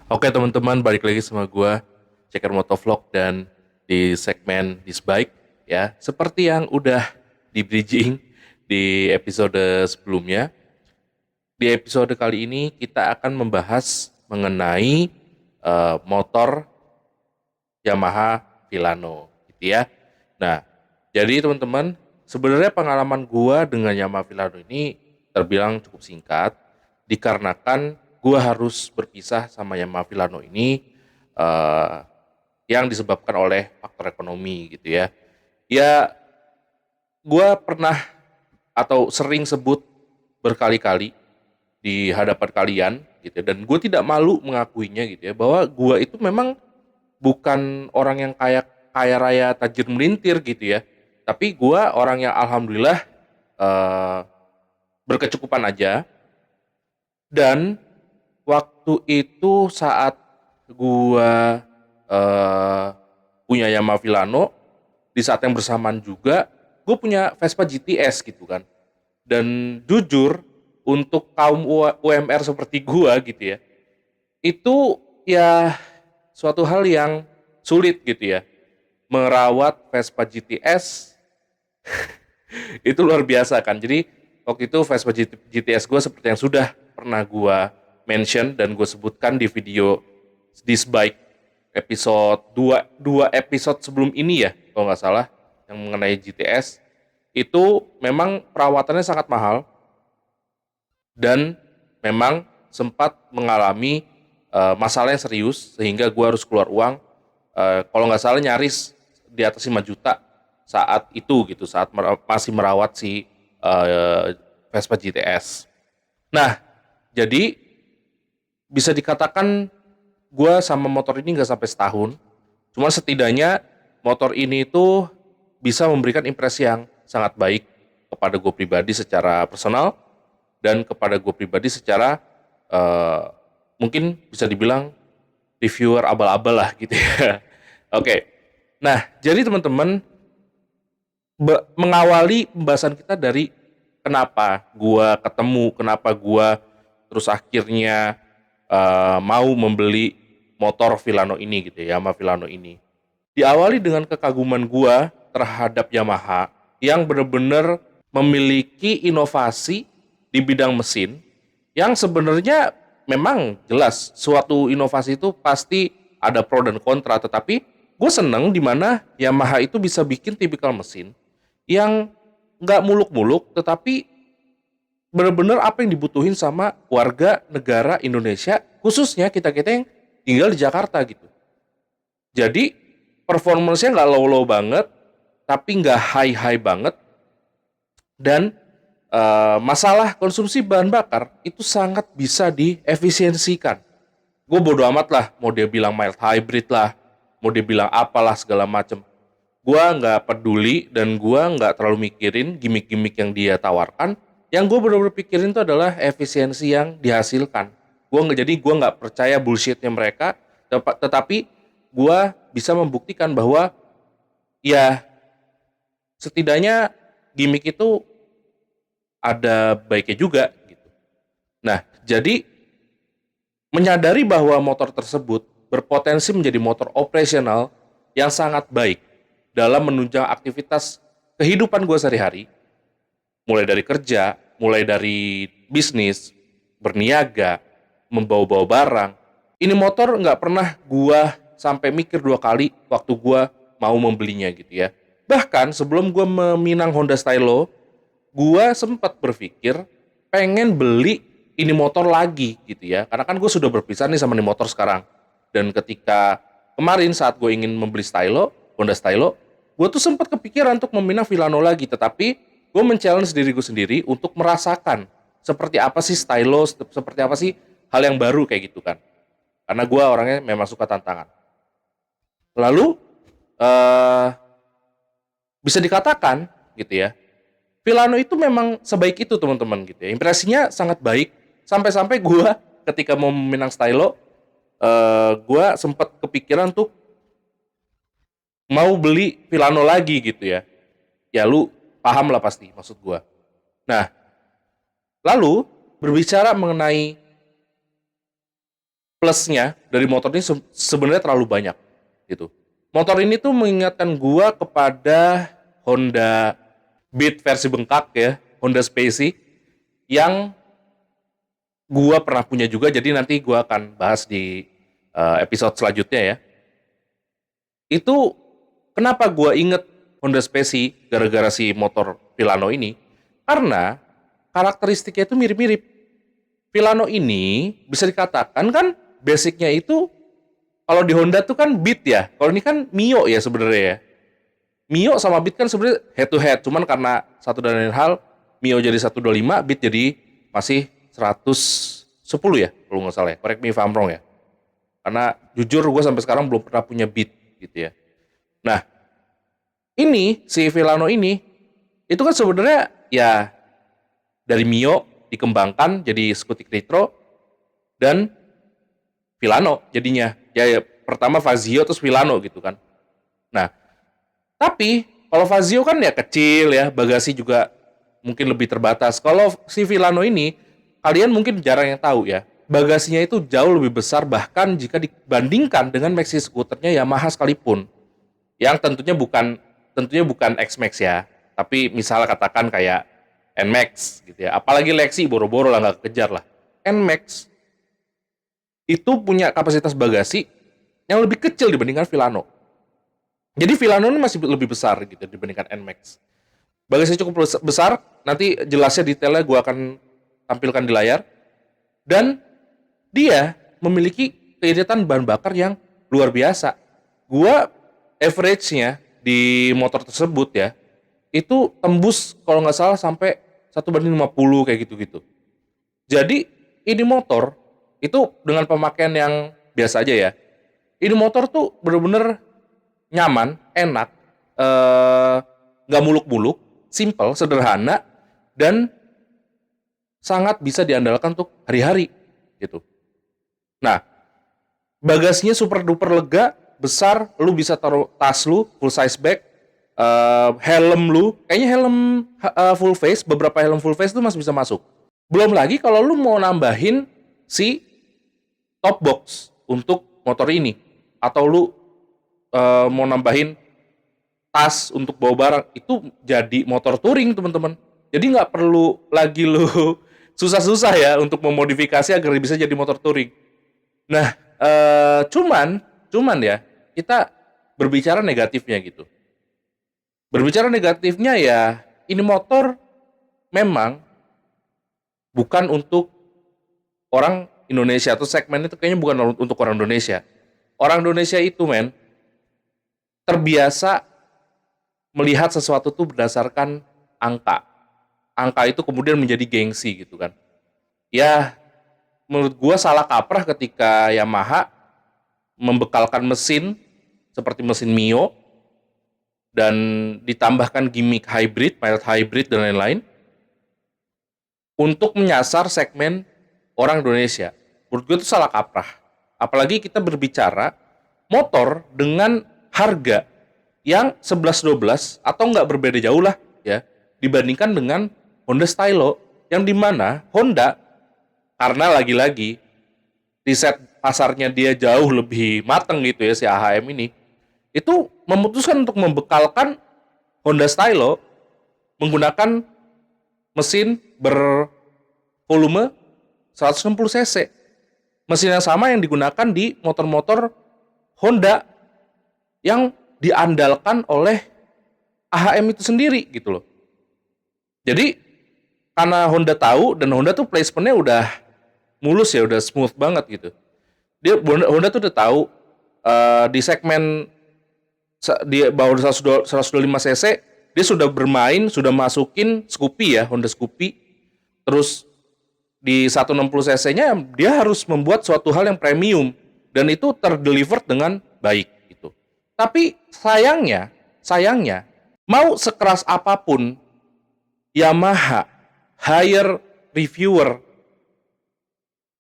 Oke teman-teman, balik lagi sama gua Ceker Motovlog dan di segmen Disbike ya. Seperti yang udah di bridging di episode sebelumnya, di episode kali ini kita akan membahas mengenai motor Yamaha Filano gitu ya. Nah, jadi teman-teman, sebenarnya pengalaman gua dengan Yamaha Filano ini terbilang cukup singkat dikarenakan gua harus berpisah sama Yamaha Filano ini eh, yang disebabkan oleh faktor ekonomi gitu ya. Ya, gua pernah atau sering sebut berkali-kali di hadapan kalian gitu ya, dan gue tidak malu mengakuinya gitu ya bahwa gue itu memang bukan orang yang kaya kaya raya tajir melintir gitu ya, tapi gue orang yang alhamdulillah eh, berkecukupan aja. Dan waktu itu saat gue eh, punya Yamaha Filano, di saat yang bersamaan juga gue punya Vespa GTS gitu kan. Dan jujur untuk kaum UMR seperti gue gitu ya, itu ya suatu hal yang sulit gitu ya. Merawat Vespa GTS itu luar biasa kan. Jadi waktu itu Vespa GTS gue seperti yang sudah pernah gue mention dan gue sebutkan di video This Bike episode 2 episode sebelum ini ya, kalau nggak salah, yang mengenai GTS. Itu memang perawatannya sangat mahal dan memang sempat mengalami masalah yang serius sehingga gue harus keluar uang, kalau nggak salah nyaris di atas 5 juta saat itu gitu, saat masih merawat si Vespa GTS. Nah, jadi bisa dikatakan gue sama motor ini nggak sampai setahun, cuma setidaknya motor ini itu bisa memberikan impresi yang sangat baik kepada gue pribadi secara personal dan kepada gue pribadi secara eh, mungkin bisa dibilang reviewer abal-abal lah gitu ya. Oke, nah jadi teman-teman, mengawali pembahasan kita dari kenapa gue ketemu, kenapa gue terus akhirnya mau membeli motor Filano ini gitu ya, Yamaha Filano ini. Diawali dengan kekaguman gue terhadap Yamaha yang benar-benar memiliki inovasi di bidang mesin yang sebenarnya memang jelas suatu inovasi itu pasti ada pro dan kontra, tetapi gue seneng di mana Yamaha itu bisa bikin tipikal mesin yang nggak muluk-muluk, tetapi benar-benar apa yang dibutuhin sama warga negara Indonesia, khususnya kita-kita yang tinggal di Jakarta gitu. Jadi performance-nya nggak low-low banget, tapi nggak high-high banget. Dan masalah konsumsi bahan bakar itu sangat bisa diefisiensikan. Gue bodo amat lah, mau dia bilang mild hybrid lah, mau dia bilang apalah segala macem. Gue nggak peduli dan gue nggak terlalu mikirin gimmick-gimmick yang dia tawarkan. Yang gue bener-bener pikirin itu adalah efisiensi yang dihasilkan. Gue nggak percaya bullshitnya mereka, tetapi gue bisa membuktikan bahwa ya setidaknya gimmick itu ada baiknya juga gitu. Nah, jadi menyadari bahwa motor tersebut berpotensi menjadi motor operasional yang sangat baik dalam menunjang aktivitas kehidupan gue sehari-hari, mulai dari kerja, mulai dari bisnis, berniaga, membawa-bawa barang. Ini motor nggak pernah gue sampai mikir dua kali waktu gue mau membelinya gitu ya. Bahkan sebelum gue meminang Honda Stylo, gue sempat berpikir pengen beli ini motor lagi gitu ya, karena kan gue sudah berpisah nih sama ini motor sekarang. Dan ketika kemarin saat gue ingin membeli Stylo, Honda Stylo, gue tuh sempat kepikiran untuk meminang Vilano lagi, tetapi gue men-challenge diri gue sendiri untuk merasakan seperti apa sih Stylo, seperti apa sih hal yang baru kayak gitu kan, karena gue orangnya memang suka tantangan. Lalu eh, bisa dikatakan gitu ya, Vilano itu memang sebaik itu teman-teman gitu ya. Impresinya sangat baik. Sampai-sampai gue ketika mau meminang Stylo, gue sempat kepikiran tuh mau beli Vilano lagi gitu ya. Ya lu paham lah pasti maksud gue. Nah, lalu berbicara mengenai plusnya dari motor ini sebenarnya terlalu banyak gitu. Motor ini tuh mengingatkan gua kepada Honda Beat versi bengkak ya, Honda Spacie yang gua pernah punya juga, jadi nanti gua akan bahas di episode selanjutnya ya. Itu kenapa gua inget Honda Spacie gara-gara si motor Villano ini? Karena karakteristiknya itu mirip-mirip. Villano ini bisa dikatakan kan basicnya itu kalau di Honda tuh kan Beat ya. Kalau ini kan Mio ya sebenarnya ya. Mio sama Beat kan sebenarnya head to head, cuman karena satu dan lain hal Mio jadi 125, Beat jadi masih 110 ya kalau nggak salah ya. Correct me if I'm wrong ya. Karena jujur gue sampai sekarang belum pernah punya Beat gitu ya. Nah, ini si Villano ini itu kan sebenarnya ya dari Mio dikembangkan jadi Scootic Nitro dan Villano jadinya. Ya pertama Fazio terus Villano gitu kan. Nah, tapi kalau Fazio kan ya kecil ya, bagasi juga mungkin lebih terbatas. Kalau si Villano ini kalian mungkin jarang yang tahu ya. Bagasinya itu jauh lebih besar bahkan jika dibandingkan dengan maxi scooternya Yamaha sekalipun. Yang tentunya bukan X-Max ya. Tapi misalnya katakan kayak NMAX gitu ya. Apalagi Lexi boro-boro lah nggak kejar lah. NMAX itu punya kapasitas bagasi yang lebih kecil dibandingkan Villano. Jadi Villano ini masih lebih besar gitu dibandingkan NMAX. Bagasinya cukup besar, nanti jelasnya detailnya gue akan tampilkan di layar. Dan dia memiliki keiringan bahan bakar yang luar biasa. Gue average-nya di motor tersebut ya, itu tembus kalau nggak salah sampai 1:50 kayak gitu-gitu. Jadi ini motor itu dengan pemakaian yang biasa aja ya. Ini motor tuh bener-bener nyaman, enak, nggak muluk-muluk, simple, sederhana, dan sangat bisa diandalkan untuk hari-hari gitu. Nah, bagasinya super duper lega, besar, lu bisa taruh tas lu, full size bag, helm lu, kayaknya helm full face, beberapa helm full face itu masih bisa masuk. Belum lagi kalau lu mau nambahin si top box untuk motor ini, atau lu mau nambahin tas untuk bawa barang, itu jadi motor touring teman-teman. Jadi nggak perlu lagi lu susah-susah ya untuk memodifikasi agar bisa jadi motor touring. Nah, cuman ya kita berbicara negatifnya gitu. Berbicara negatifnya ya, ini motor memang bukan untuk orang Indonesia, atau segmen itu kayaknya bukan untuk orang Indonesia. Orang Indonesia itu terbiasa melihat sesuatu tuh berdasarkan angka. Angka itu kemudian menjadi gengsi gitu kan. Ya, menurut gua salah kaprah ketika Yamaha membekalkan mesin seperti mesin Mio dan ditambahkan gimmick hybrid, mild hybrid dan lain-lain untuk menyasar segmen orang Indonesia. Menurut gue itu salah kaprah. Apalagi kita berbicara motor dengan harga yang 11-12 atau nggak berbeda jauh lah ya dibandingkan dengan Honda Stylo, yang dimana Honda karena lagi-lagi riset pasarnya dia jauh lebih mateng gitu ya, si AHM ini itu memutuskan untuk membekalkan Honda Stylo menggunakan mesin bervolume 160 cc. Mesin yang sama yang digunakan di motor-motor Honda yang diandalkan oleh AHM itu sendiri gitu loh. Jadi karena Honda tahu, dan Honda tuh placementnya udah mulus ya, udah smooth banget gitu. Honda tuh udah tahu di segmen di bawah 125 cc dia sudah bermain, sudah masukin Scoopy ya, Honda Scoopy. Terus di 160 cc-nya dia harus membuat suatu hal yang premium dan itu terdeliver dengan baik gitu. Tapi sayangnya mau sekeras apapun Yamaha hire reviewer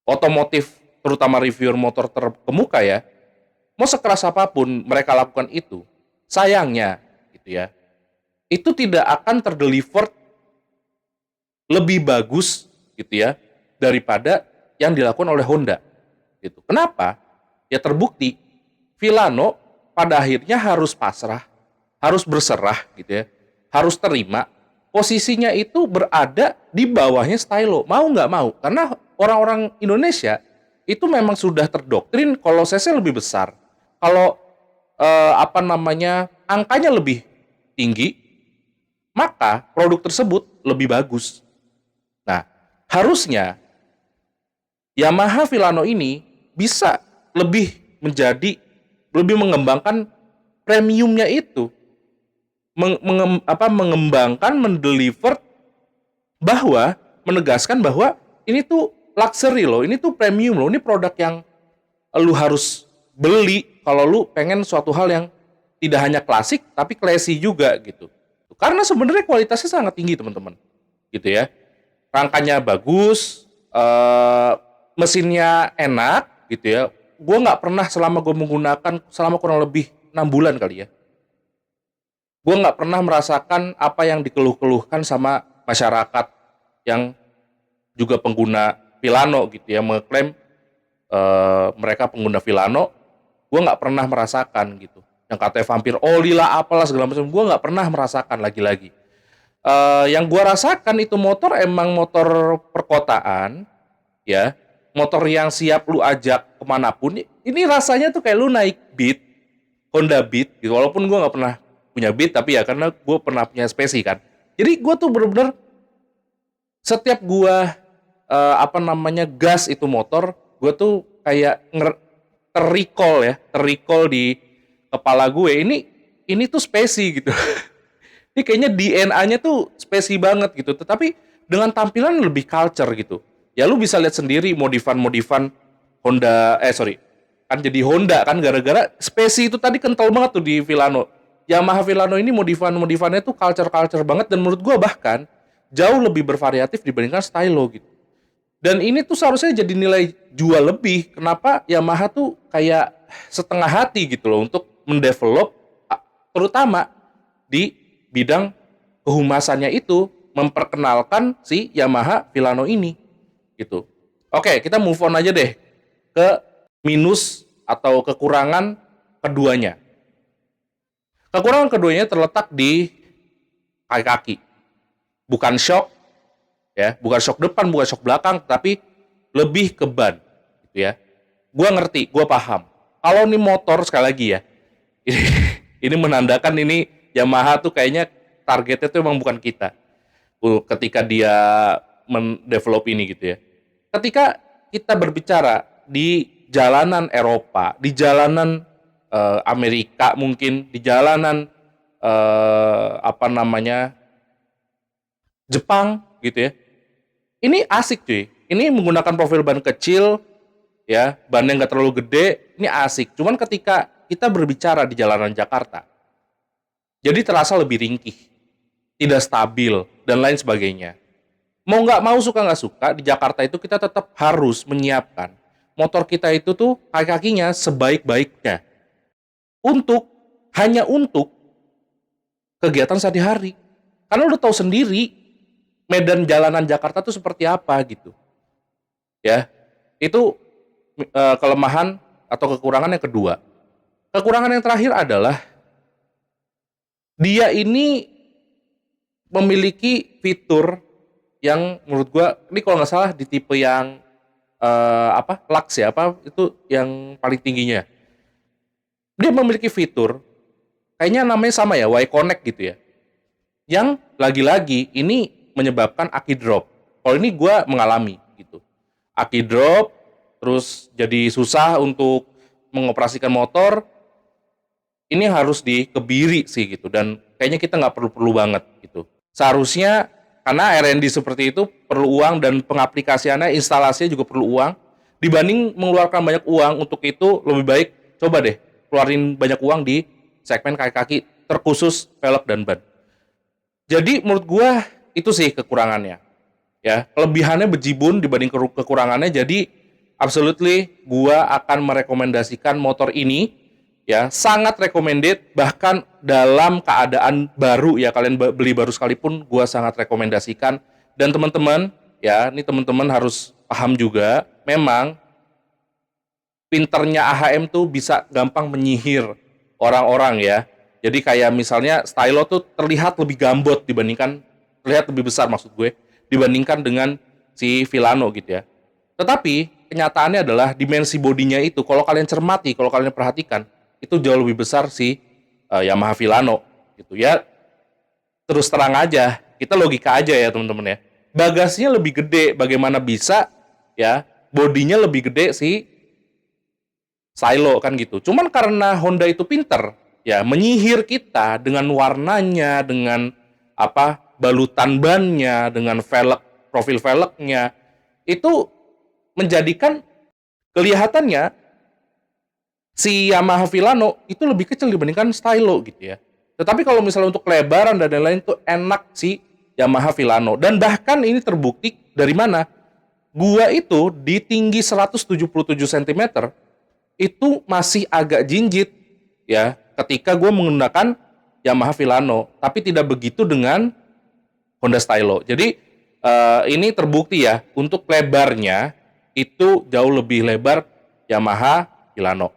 otomotif, terutama reviewer motor terkemuka ya, mau sekeras apapun mereka lakukan itu, sayangnya gitu ya, itu tidak akan terdeliver lebih bagus gitu ya daripada yang dilakukan oleh Honda gitu. Kenapa? Ya terbukti Villano pada akhirnya harus pasrah, harus berserah gitu ya, harus terima. Posisinya itu berada di bawahnya Stylo, mau nggak mau, karena orang-orang Indonesia itu memang sudah terdoktrin kalau CC lebih besar, kalau angkanya lebih tinggi, maka produk tersebut lebih bagus. Nah, harusnya Yamaha Villano ini bisa lebih mengembangkan premiumnya itu, mengembangkan, mendeliver, bahwa menegaskan bahwa ini tuh luxury loh, ini tuh premium loh, ini produk yang lu harus beli kalau lu pengen suatu hal yang tidak hanya klasik tapi classy juga gitu. Karena sebenarnya kualitasnya sangat tinggi teman-teman, gitu ya. Rangkanya bagus, mesinnya enak, gitu ya. Gue nggak pernah selama gue menggunakan selama kurang lebih 6 bulan kali ya. Gue nggak pernah merasakan apa yang dikeluh-keluhkan sama masyarakat yang juga pengguna Villano gitu ya, mengklaim mereka pengguna Villano. Gue nggak pernah merasakan gitu. Yang katanya vampir oli lah apalah segala macam, gue nggak pernah merasakan lagi-lagi. Yang gue rasakan itu motor emang motor perkotaan, ya, motor yang siap lu ajak kemanapun. Ini rasanya tuh kayak lu naik Beat, Honda Beat gitu. Walaupun gue nggak pernah punya Beat, tapi ya karena gue pernah punya Spesi kan. Jadi gue tuh bener-bener setiap gue gas itu motor, gue tuh kayak terrecall di kepala gue. Ini tuh Spesi gitu. Ini kayaknya DNA-nya tuh Spesi banget gitu. Tetapi dengan tampilan lebih culture gitu. Ya lu bisa lihat sendiri modifan-modifan Honda, kan jadi Honda kan gara-gara Spesi itu tadi kental banget tuh di Villano. Yamaha Villano ini modifan-modifannya tuh culture-culture banget, dan menurut gua bahkan jauh lebih bervariatif dibandingkan Stylo gitu. Dan ini tuh seharusnya jadi nilai jual lebih. Kenapa Yamaha tuh kayak setengah hati gitu loh untuk mendevelop, terutama di bidang kehumasannya itu, memperkenalkan si Yamaha Villano ini gitu. Oke, kita move on aja deh ke minus atau kekurangan keduanya. Kekurangan keduanya terletak di kaki-kaki. Bukan shock, ya, bukan shock depan, bukan shock belakang, tapi lebih ke ban, gitu ya. Gua ngerti, gua paham. Kalau ini motor sekali lagi ya, ini, ini menandakan ini Yamaha tuh kayaknya targetnya tuh emang bukan kita. Ketika dia mendevelop ini gitu ya. Ketika kita berbicara di jalanan Eropa, di jalanan Amerika mungkin, di jalanan Jepang gitu ya. Ini asik cuy. Ini menggunakan profil ban kecil, ya, ban yang nggak terlalu gede, ini asik. Cuman ketika kita berbicara di jalanan Jakarta, jadi terasa lebih ringkih, tidak stabil, dan lain sebagainya. Mau nggak mau, suka nggak suka, di Jakarta itu kita tetap harus menyiapkan motor kita itu tuh kaki-kakinya sebaik-baiknya. Hanya untuk kegiatan sehari-hari. Karena udah tahu sendiri medan jalanan Jakarta tuh seperti apa gitu. Ya, itu kelemahan atau kekurangan yang kedua. Kekurangan yang terakhir adalah dia ini memiliki fitur yang menurut gua ini kalau nggak salah di tipe yang Lux ya, itu yang paling tingginya. Dia memiliki fitur kayaknya namanya sama ya, Y Connect gitu ya. Yang lagi-lagi ini menyebabkan aki drop. Kalau ini gua mengalami gitu. Aki drop, terus jadi susah untuk mengoperasikan motor. Ini harus dikebiri sih gitu, dan kayaknya kita nggak perlu banget gitu. Seharusnya karena R&D seperti itu perlu uang, dan pengaplikasiannya, instalasinya juga perlu uang. Dibanding mengeluarkan banyak uang untuk itu, lebih baik coba deh keluarin banyak uang di segmen kaki-kaki terkhusus velg dan ban. Jadi menurut gua itu sih kekurangannya. Ya, kelebihannya bejibun dibanding kekurangannya. Jadi absolutely gua akan merekomendasikan motor ini, ya, sangat recommended, bahkan dalam keadaan baru ya, kalian beli baru sekalipun gua sangat rekomendasikan. Dan teman-teman, ya, ini teman-teman harus paham juga, memang pinternya AHM tuh bisa gampang menyihir orang-orang ya. Jadi kayak misalnya stylo tuh terlihat lebih gambot terlihat lebih besar maksud gue, dibandingkan dengan si Villano gitu ya. Tetapi kenyataannya adalah dimensi bodinya itu, kalau kalian cermati, kalau kalian perhatikan, itu jauh lebih besar si Yamaha Villano gitu ya. Terus terang aja, kita logika aja ya teman-teman ya. Bagasinya lebih gede, bagaimana bisa ya bodinya lebih gede si Silo kan gitu. Cuman karena Honda itu pinter, ya menyihir kita dengan warnanya, dengan balutan bannya, dengan profil velgnya, itu menjadikan kelihatannya si Yamaha Villano itu lebih kecil dibandingkan Stylo gitu ya. Tetapi kalau misalnya untuk lebaran dan lain-lain itu enak si Yamaha Villano. Dan bahkan ini terbukti dari mana? Gua itu di tinggi 177 cm itu masih agak jinjit ya ketika gue menggunakan Yamaha Villano, tapi tidak begitu dengan Honda Stylo. Jadi ini terbukti ya, untuk lebarnya itu jauh lebih lebar Yamaha Villano.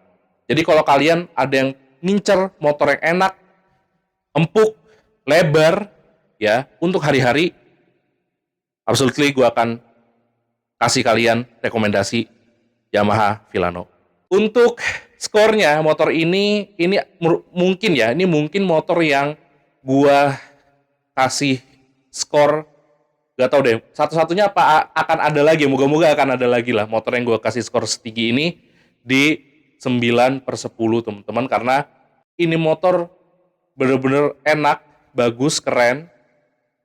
Jadi kalau kalian ada yang ngincer motor yang enak, empuk, lebar ya untuk hari-hari, absolutely gue akan kasih kalian rekomendasi Yamaha Villano. Untuk skornya motor ini mungkin motor yang gua kasih skor, gak tau deh, satu-satunya apa akan ada lagi, moga-moga akan ada lagi lah motor yang gua kasih skor setinggi ini di 9/10 teman-teman, karena ini motor bener-bener enak, bagus, keren,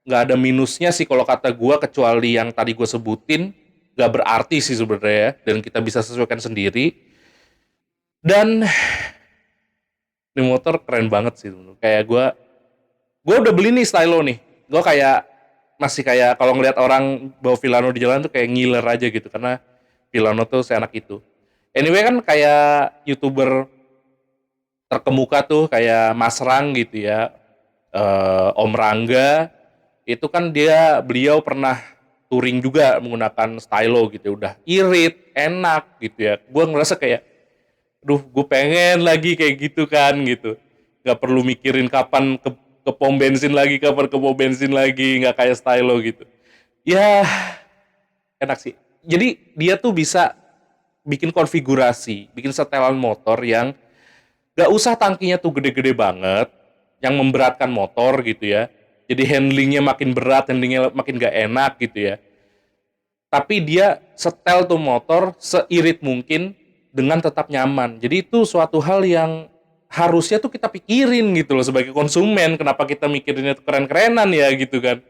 gak ada minusnya sih kalau kata gua, kecuali yang tadi gua sebutin, gak berarti sih sebenarnya, dan kita bisa sesuaikan sendiri. Dan ini motor keren banget sih, kayak gue udah beli nih Stylo nih, gue kayak masih kayak kalau ngelihat orang bawa Villano di jalan tuh kayak ngiler aja gitu, karena Villano tuh seenak itu. Anyway kan kayak YouTuber terkemuka tuh kayak Mas Rang gitu ya, Om Rangga, itu kan beliau pernah touring juga menggunakan Stylo gitu, udah irit, enak gitu ya. Gue ngerasa kayak gue pengen lagi kayak gitu kan gitu. Gak perlu mikirin kapan ke pom bensin lagi, gak kayak Stylo gitu. Ya, enak sih. Jadi dia tuh bisa bikin konfigurasi, bikin setelan motor yang gak usah tangkinya tuh gede-gede banget, yang memberatkan motor gitu ya. Jadi handlingnya makin berat, handlingnya makin gak enak gitu ya. Tapi dia setel tuh motor seirit mungkin, dengan tetap nyaman. Jadi itu suatu hal yang harusnya tuh kita pikirin gitu loh sebagai konsumen. Kenapa kita mikirinnya tuh keren-kerenan ya gitu kan.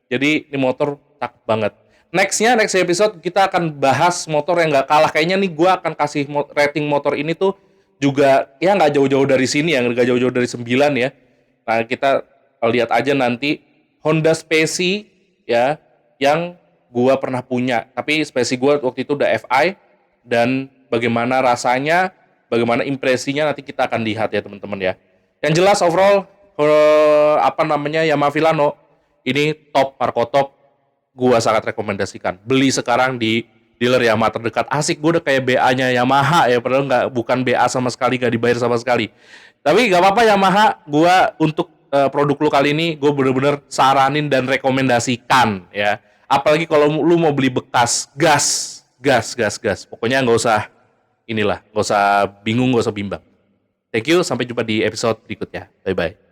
Jadi ini motor cakep banget. Next episode kita akan bahas motor yang gak kalah. Kayaknya nih gue akan kasih rating motor ini tuh juga ya gak jauh-jauh dari sini ya. Gak jauh-jauh dari 9 ya. Nah kita lihat aja nanti Honda Speci ya, yang gue pernah punya. Tapi Speci gue waktu itu udah FI, dan bagaimana rasanya, bagaimana impresinya nanti kita akan lihat ya teman-teman ya. Yang jelas overall Yamaha Villano ini top, Marco top, gua sangat rekomendasikan. Beli sekarang di dealer Yamaha terdekat. Asik, gua udah kayak BA-nya Yamaha ya, padahal bukan BA sama sekali, gak dibayar sama sekali. Tapi gak apa-apa Yamaha, gua untuk produk lu kali ini gue bener-bener saranin dan rekomendasikan ya. Apalagi kalau lu mau beli bekas, gas. Pokoknya nggak usah bingung, nggak usah bimbang. Thank you, sampai jumpa di episode berikutnya. Bye-bye.